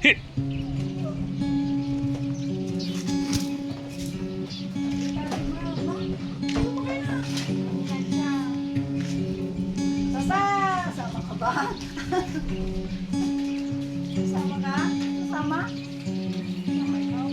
Hit! Sasa! Sama ka ba? Sama ka? Sama? Sama ikaw?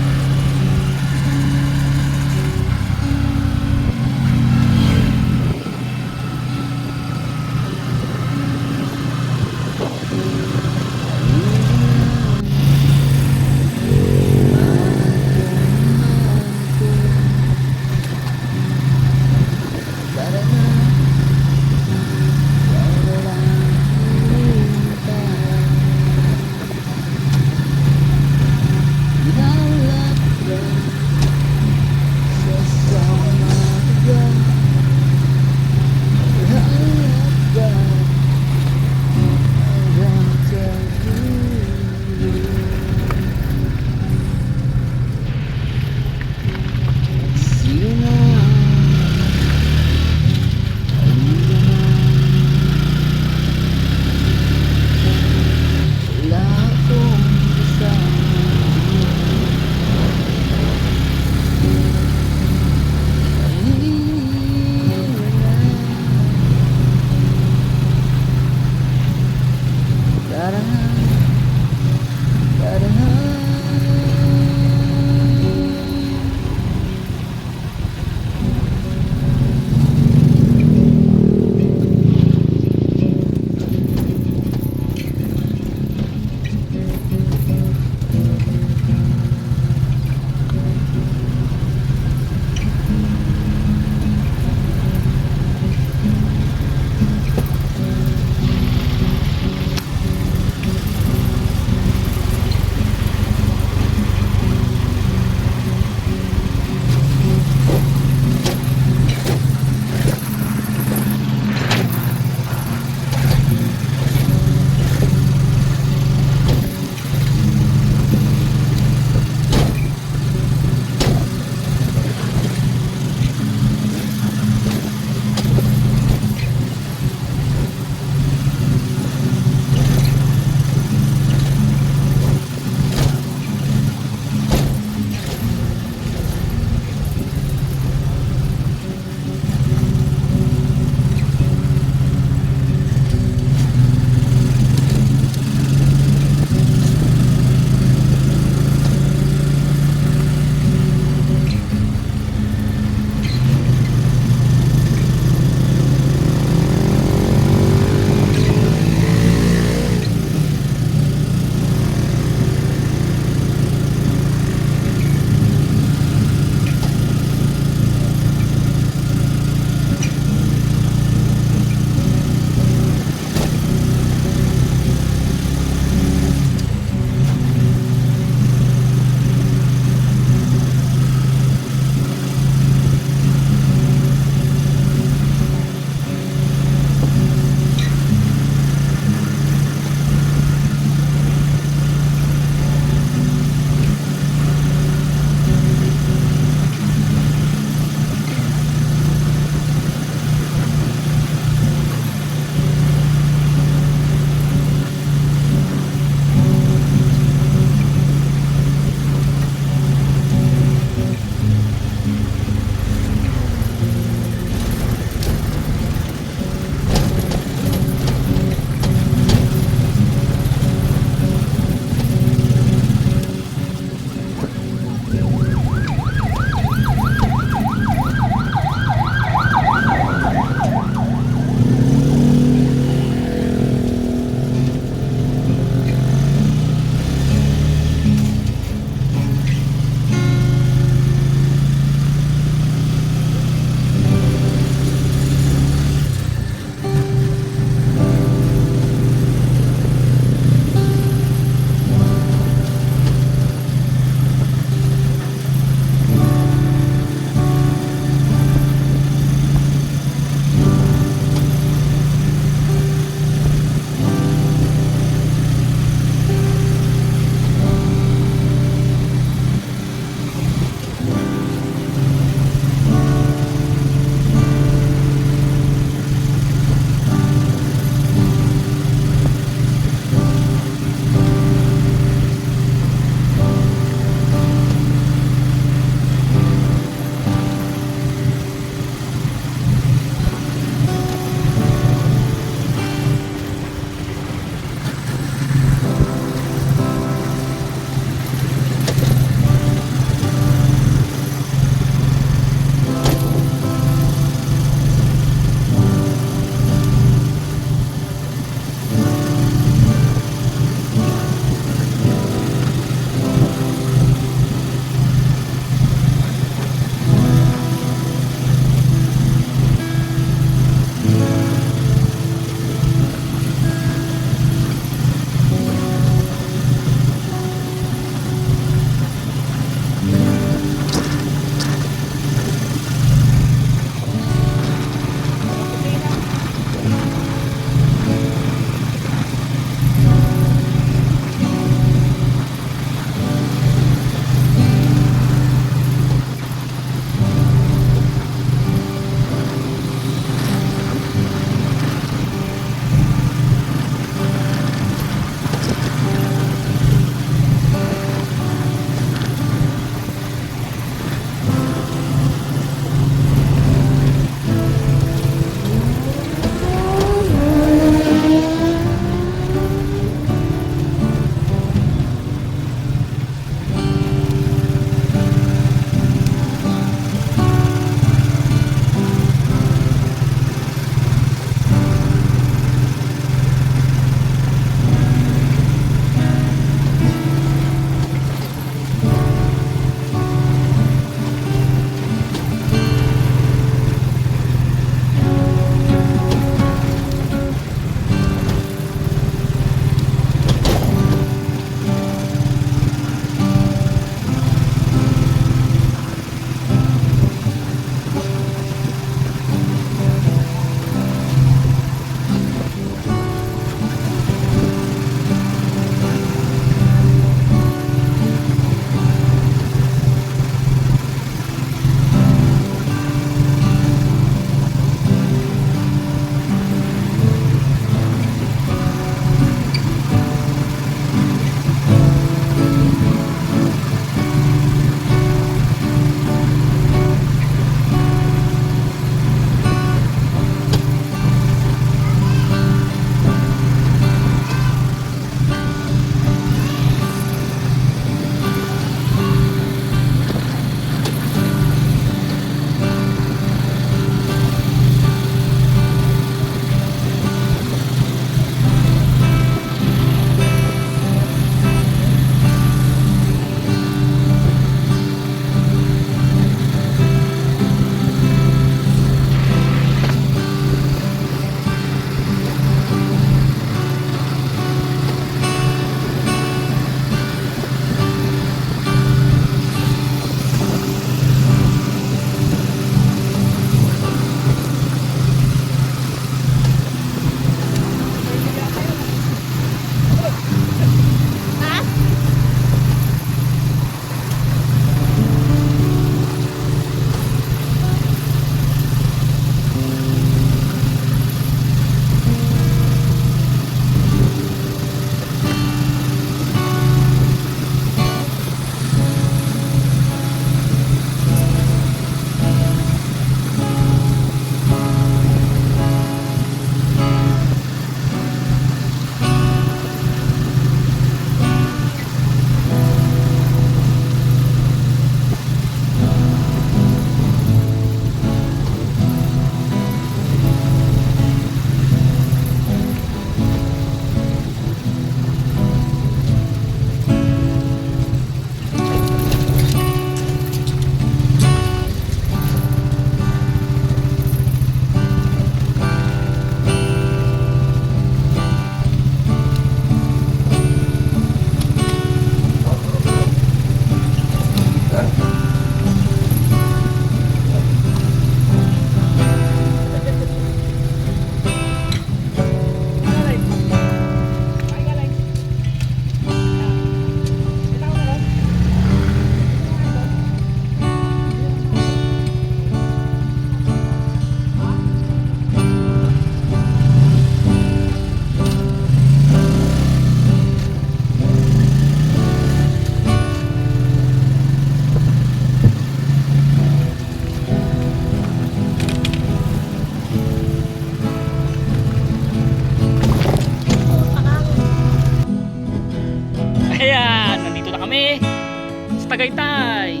Tagaytay.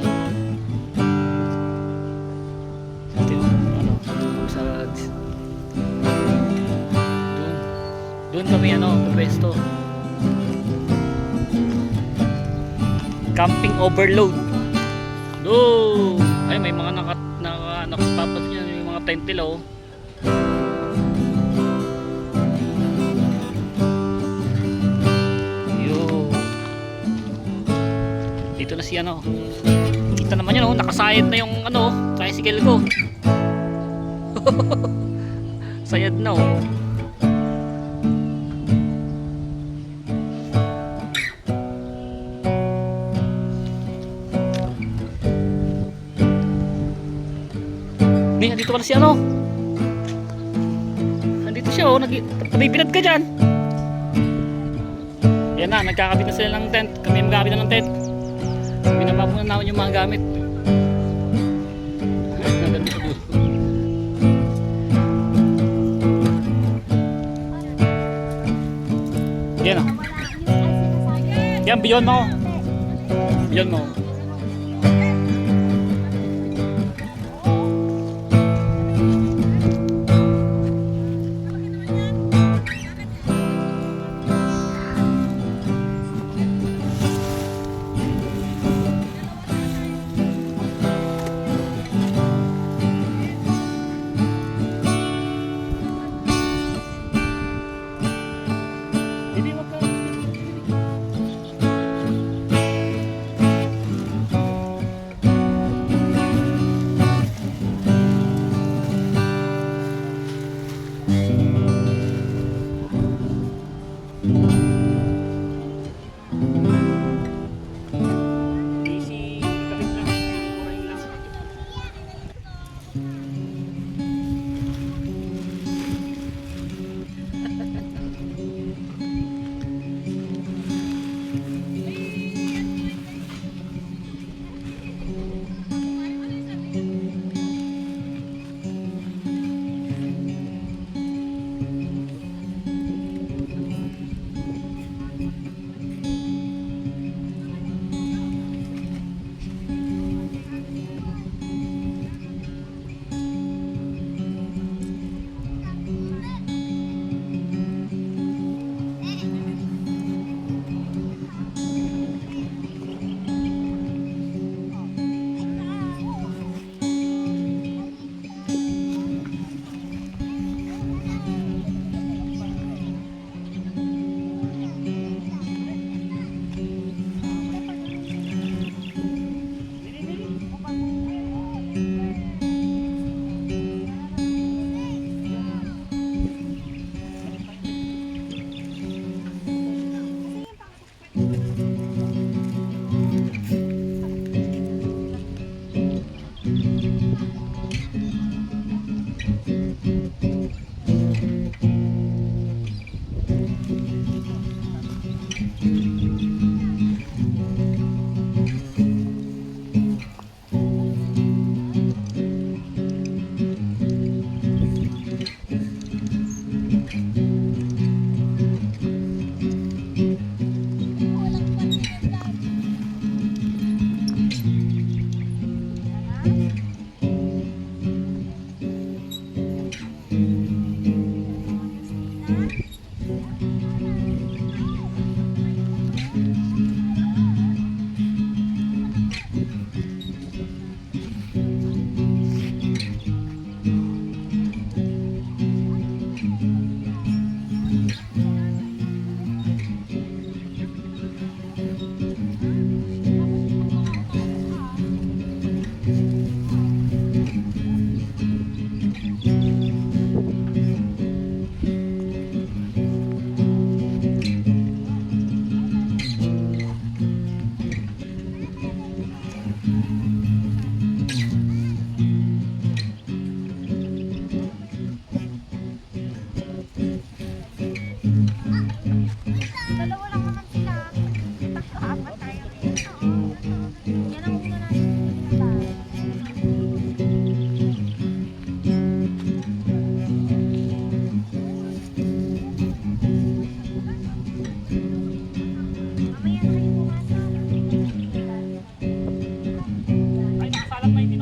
Ito yung ano, sa doon kami ano, pwesto. Camping overload. Doon. Ay, may mga nakapapas niyan, may mga tentil oh. Dito na si ano. Kita naman yun oh, nakasayad na yung ano, tricycle ko. Sayad na oh. Dito pala si ano. Nandito siya oh, nabibinad ka dyan. Yan na, nagkakabit na sila ng tent. Kami magkakabit na ng tent. Binaba muna namin yung mga gamit. Yan o. Yan, beyond mo. Beyond mo.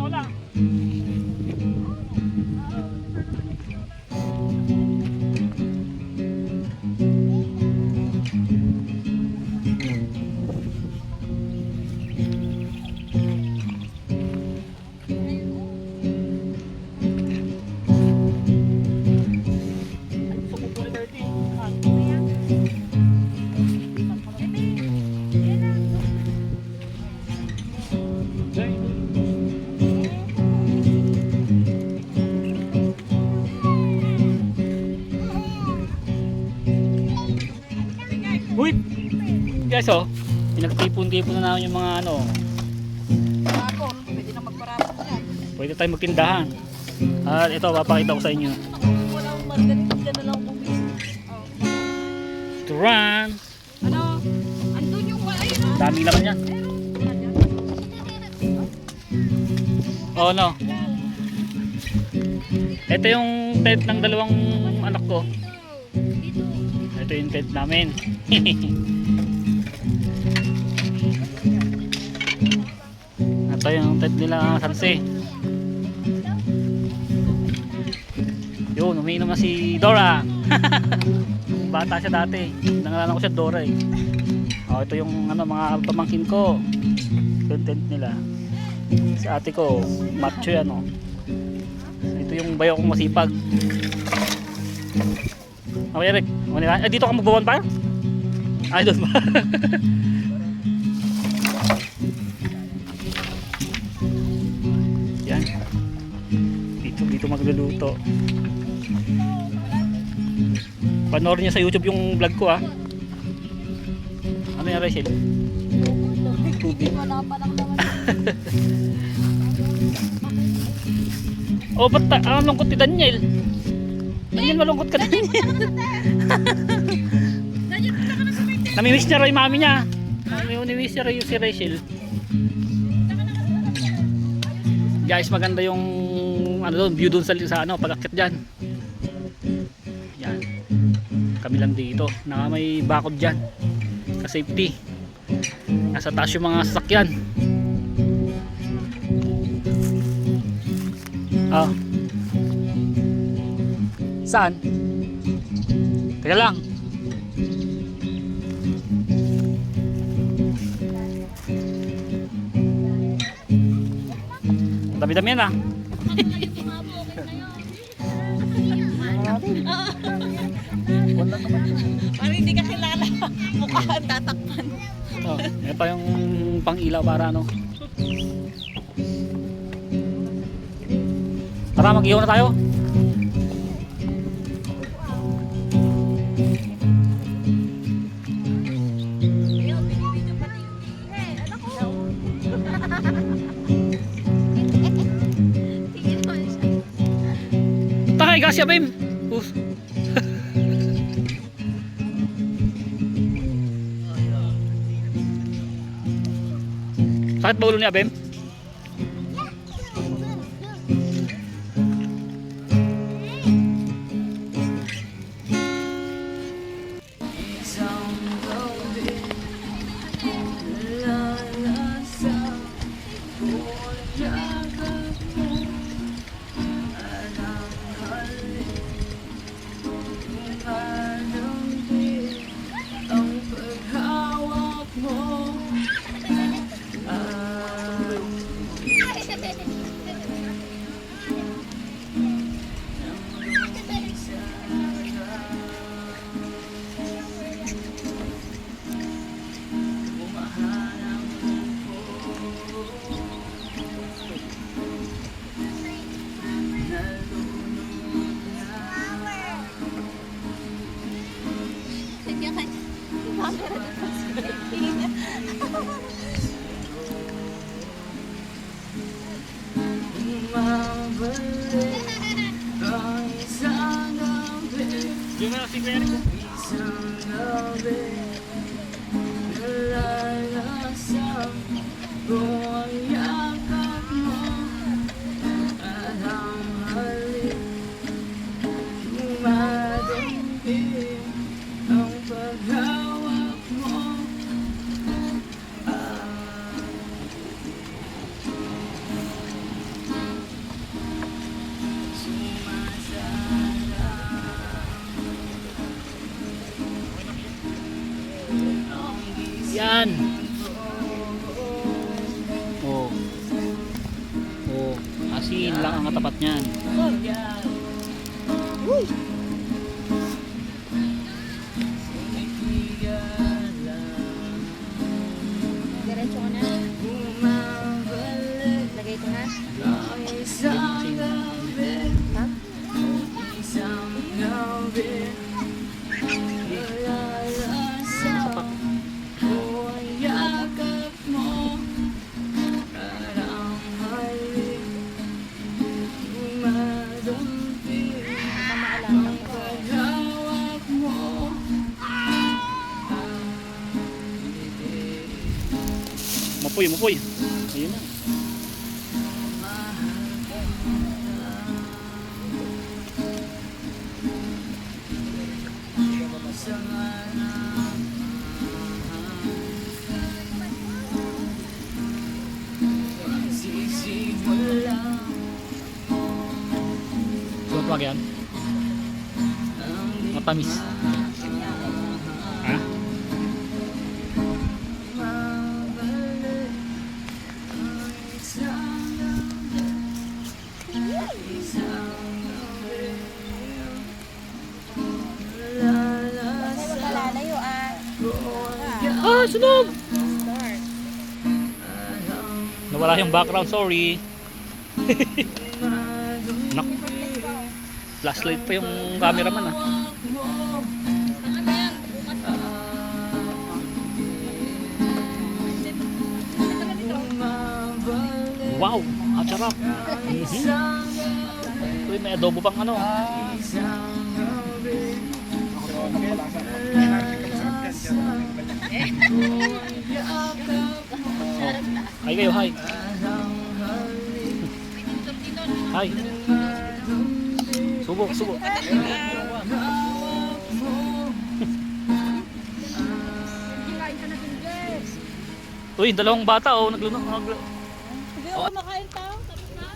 Lola. Uy! Guys oh, pinagtipon-tipon na namin yung mga ano. Parapon, pwede na magparapon yan. Pwede tayo magtindahan. At ito, papakita ko sa inyo. Wala akong margarita, dyan na lang akong bumili. Turan! Ano? Andun yung ayun o. Daming laman yan. Oh no. Ito yung tent ng dalawang anak ko. Ito yung tent namin. Ito yung tent nila Sanse. Yun, umiinom na si Dora. Bata siya dati. Nangalan ko siya Dora eh. Oh, ito yung ano, mga pamangkin ko. Yung tent nila. Si ate ko, macho yan oh. Ito yung bayo kong masipag. Oh, Eric, dito ka magbawan pa? Ay, doon ba? Yan. Dito magluluto. Panoorin niya sa YouTube yung vlog ko ah. Ano yan, Rachel? Tubig. Wala pa lang naman. Oh, ba't ang lungkot ni Daniel? Daniel, malungkot ka Daniel. Namimiss niya raw yung mami niya. Namimiss niya raw yung si Rachel. Guys, maganda yung ano doon, view doon sa ano, pag-akyat diyan. Yan. Kami lang dito. May bakod diyan. Ka-safety. Nasa taas yung mga sasakyan. Ah. Saan? Teka lang. Dami-dami yan ah. Parang hindi ka kilala. Mukha ang tatakpan. Oh, ito yung pang-ilaw para ano. Tara, mag-ihaw na tayo. Takay ka siya, Bim. Sakit ba ulo niya, Bim? Yung na si Kuya Rico. Yan. Oh. Oh, asin lang ang katapat niyan. Diretso ko na. Lagay ko na. Ha? Baka maalala ko. Mapoy, mapoy. Ayun na. Sumpag yan. Matamis. Ha? Kasi wag kalalayo ah. Ah, sunog! Start. Nawala yung background, sorry. Nak. Flashlight pa yung cameraman ah. Wow, ang sarap. Uy, may adobo pang ano. Oh. Hi kayo, hi. Hi. Subo, subo. Uy, dalawang bata oh, naglunok. Hindi ako makain tao. Tapos na.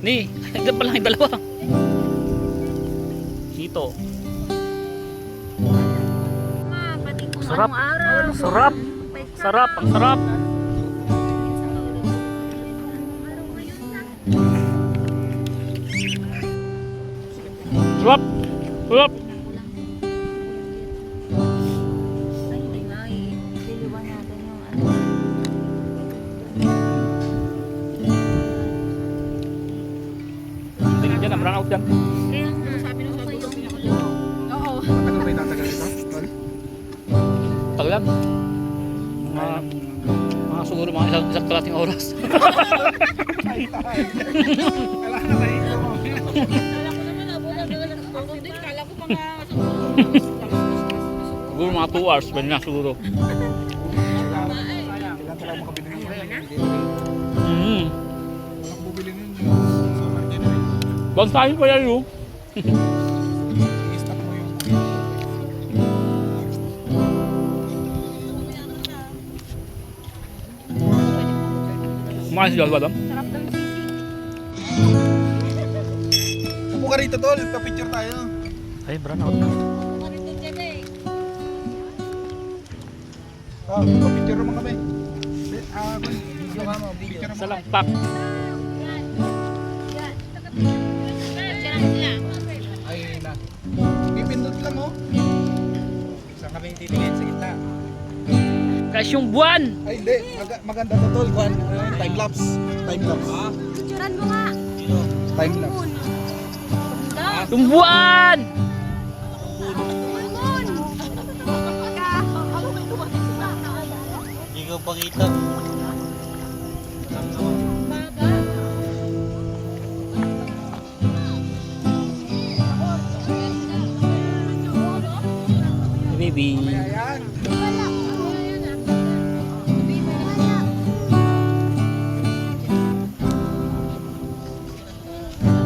Ni, nagdan pa lang yung dalawa. Hito. Pati kung Sarap. anong araw. Sarap. Sarap, ang sarap. Sarap. Sarap. Ay, hindi nga eh. Liliwan natin yung ano. Tingnan dyan, run out dyan. Kaya nga, sabi nung sabi yung oo. Matagal ba yung tatagal ito? Tol? Taglan. Mga siguro mga isang kalating oras. Kala na tayo ito mo. Kala ko naman abulan na ako din. Kala ko mga Siguro mga 2 hours, pwede na siguro. Kailan talaga makabili ng hindi. Walang bubili nun yung solar generator. Bansahin ko yan yung. I-stop mo yung Kumain si Jalwa dam. sarap ng sisig. Upo ka rito tol, pa-picture tayo. Ay, run out na. Marito dyan eh. Pa-picture naman kami. Video ka mo, video. Sa lampak. Ay na. Pipindot lang oh. Saan kami titingin sa gitna? Guys, yung buwan. Ay hindi, maganda to tol. Time lapse. Time lapse. Picturean mo nga. Time lapse. Yung buwan. Ikaw pakita. Baby. Ayan.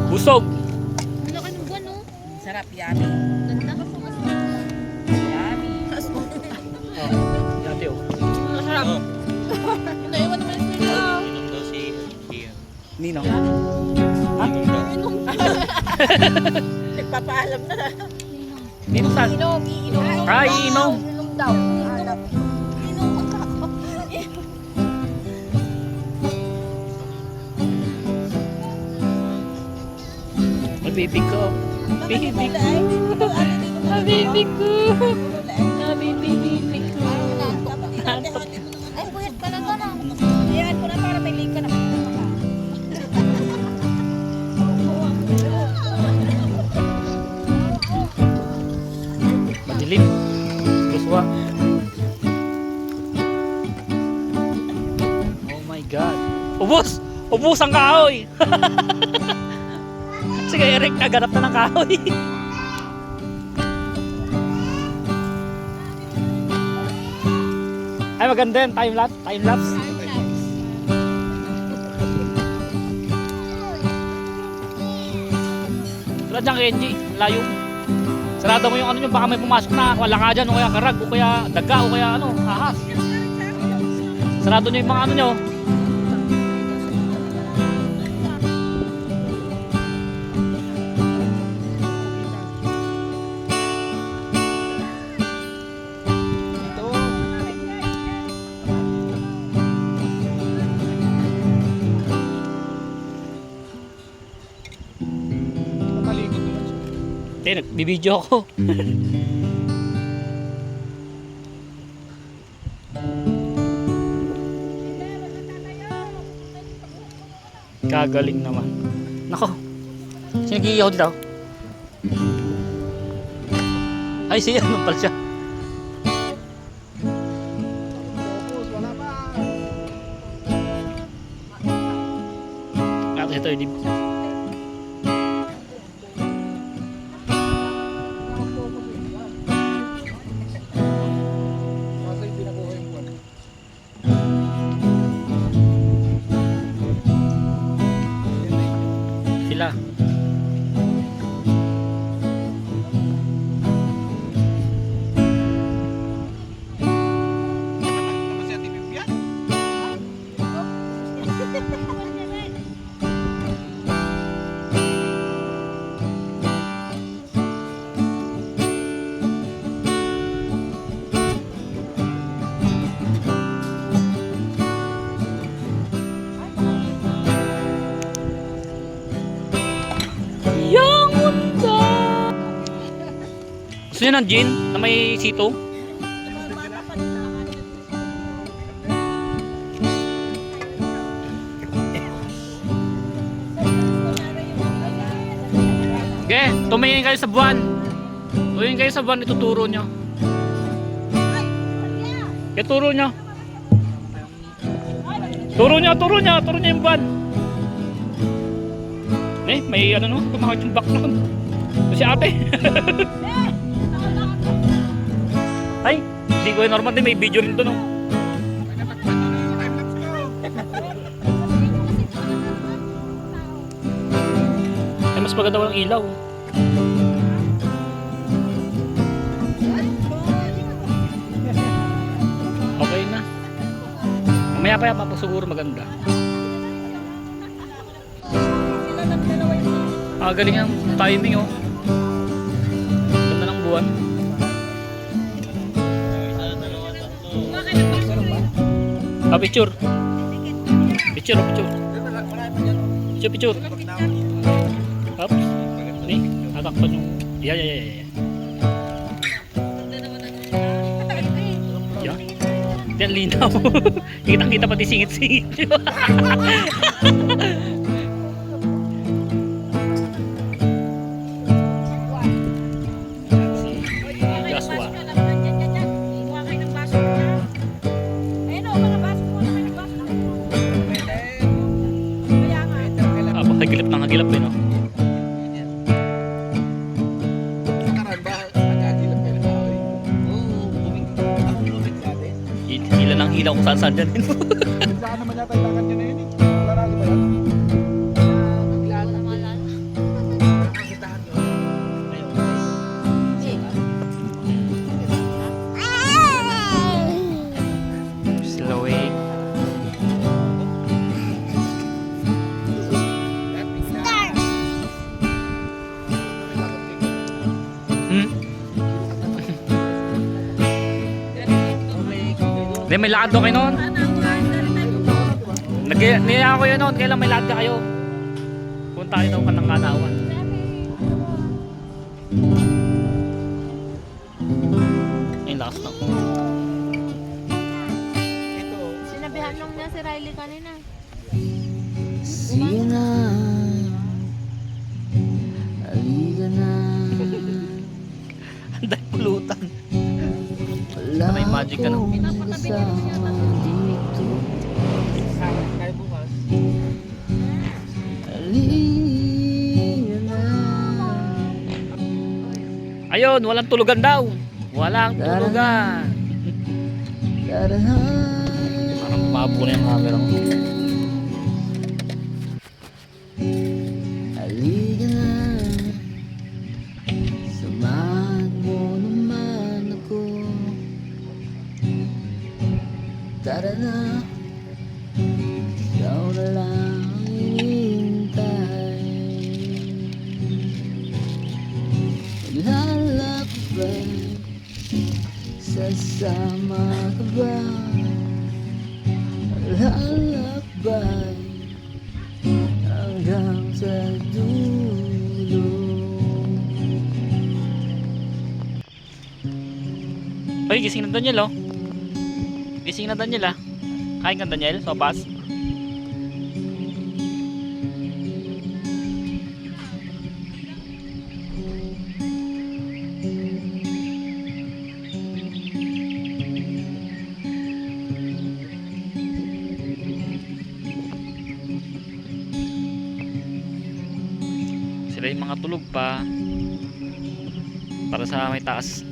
Busog. Laki ng buwan, no? Sarap, yummy. Ganda ka po mas. Yummy. Dati oh. Masarap. Naiwan naman sila. Inom daw si Kia. Nino. Inom daw. Nagpapaalam na. Dito saan? Inom. Ay, inom. Inom daw. Inom. Ay, baby ko. Baby ko. Ah, baby ko. Ah, baby ko. Ay, buhit pala ka na. Ayan ko na para may link ka na. Madilim. Kuswa. Oh my God. Ubus! Ubus ang kahoy! Sige, Eric, naganap na ng kahoy. Ay, maganda yun. Time-lapse. Time-lapse. Wala dyan, Kenji. Layo. Sarado mo yung ano nyo, baka may pumasok na wala ka dyan, o kaya karag, o kaya daga, o kaya ano, ahas. Sarado nyo yung mga ano nyo. Ito. Makalikot naman siya. Hindi, nagbibideo ako. Kagaling naman. Nako. Sinagiyaw dito. Ay, siya. Ano pala siya? Focus, wala pa. Ito yung dito. Kasi pinakuha yung buwan. Sila. Naman si Ate Vivian. Yang mundo! Gusto nyo ng gin na may sito? Okay, tumingin kayo sa buwan. Tumingin kayo sa buwan, ituturo nyo. Okay, turo nyo. Turo nyo yung buwan. Eh, may ano no, kumakit yung background. Ito si ate. Ay, hindi ko normal din, may video rin doon. No? Ay, mas maganda walang ilaw. Okay na. Mamaya pa yan, siguro maganda. Galing ang timing oh. Ganda ng buwan. Picture. Picture. Picture. Oops. Ni, tatakpan nyo. Yeah. Yeah. Yan, linaw. Kitang-kita pati singit-singit nyo. Hagilap ng hagilap eh no? Ilan ang hilaw kung saan dyan. Saan naman yata yung lakad niya na yun eh. Wala na ba yan? Nakakitahan yun. Slowing. Hindi, may lakad daw kayo noon. Niyaya ko yun noon, kailan may lakad ka kayo. Punta kayo daw ka ng Kanawan. Ayun, lakas na. Ito. Sinabihan lang niya si Riley kanina. Sige na, halika na. Ang dahil pulutan. Wala May magic ka, no? akong kasama dito. Kaya bukas. Halika na. Ayun, walang tulugan daw. Walang tulugan. Darahan. Parang bumabo na yung camera ko. Halika na. Samahan mo naman ako. Tara na. Ikaw na lang ang hinihintay. Maglalakbay. Sasama ka ba? Maglalakbay hanggang sa dulo. Ay, gising na Daniel, oh. Gising na Daniel, ah. Kain ka, Daniel? Sopas? Sila yung mga tulog pa para sa may taas.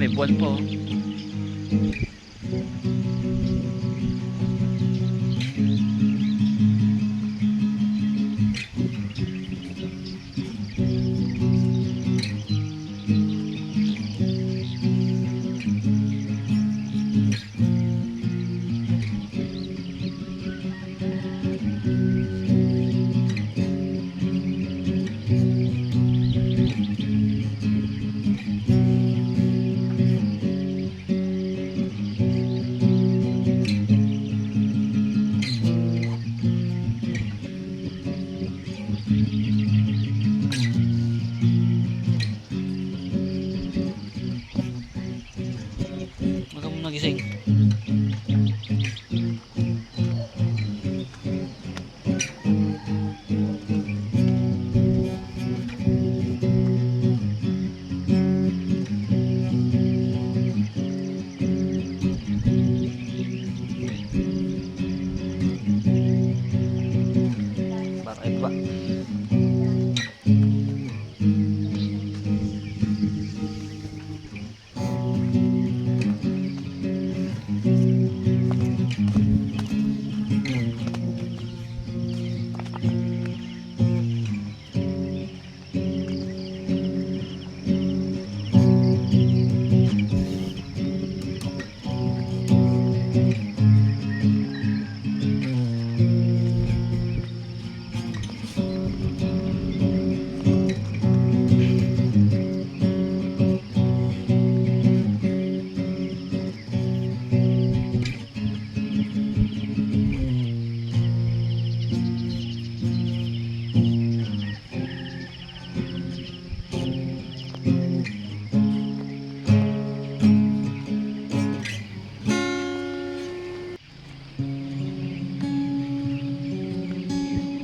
May buwan po.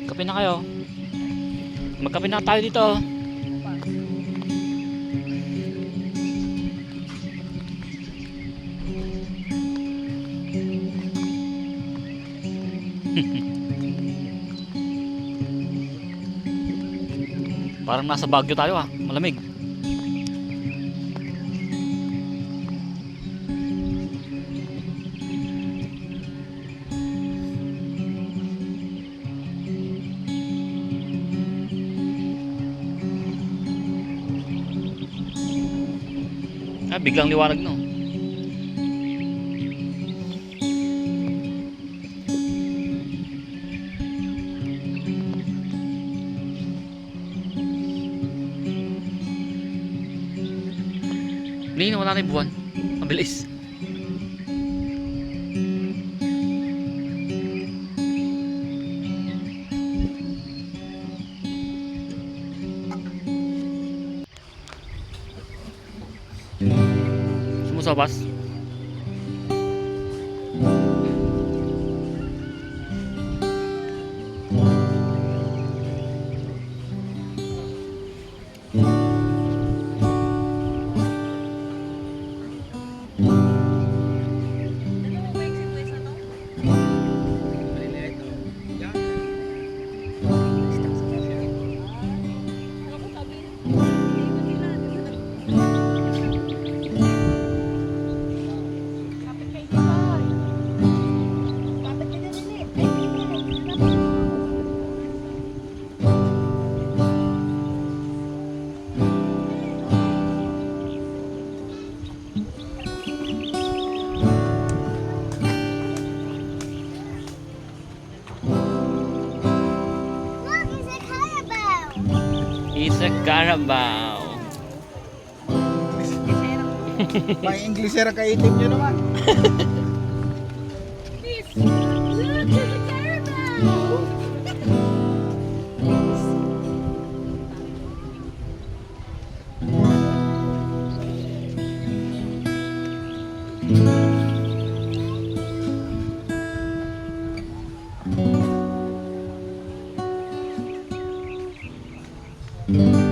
Kape na kayo. Magkape na tayo dito. Parang nasa Baguio tayo ah, malamig. Ah, biglang liwanag no. Hindi, wala na yung buwan. Mabilis. Sumusabas. Maliliit, oh. Yan. It's a Carabao. May Inglesera ka itim nyo naman. Look, there's a carabao. Thank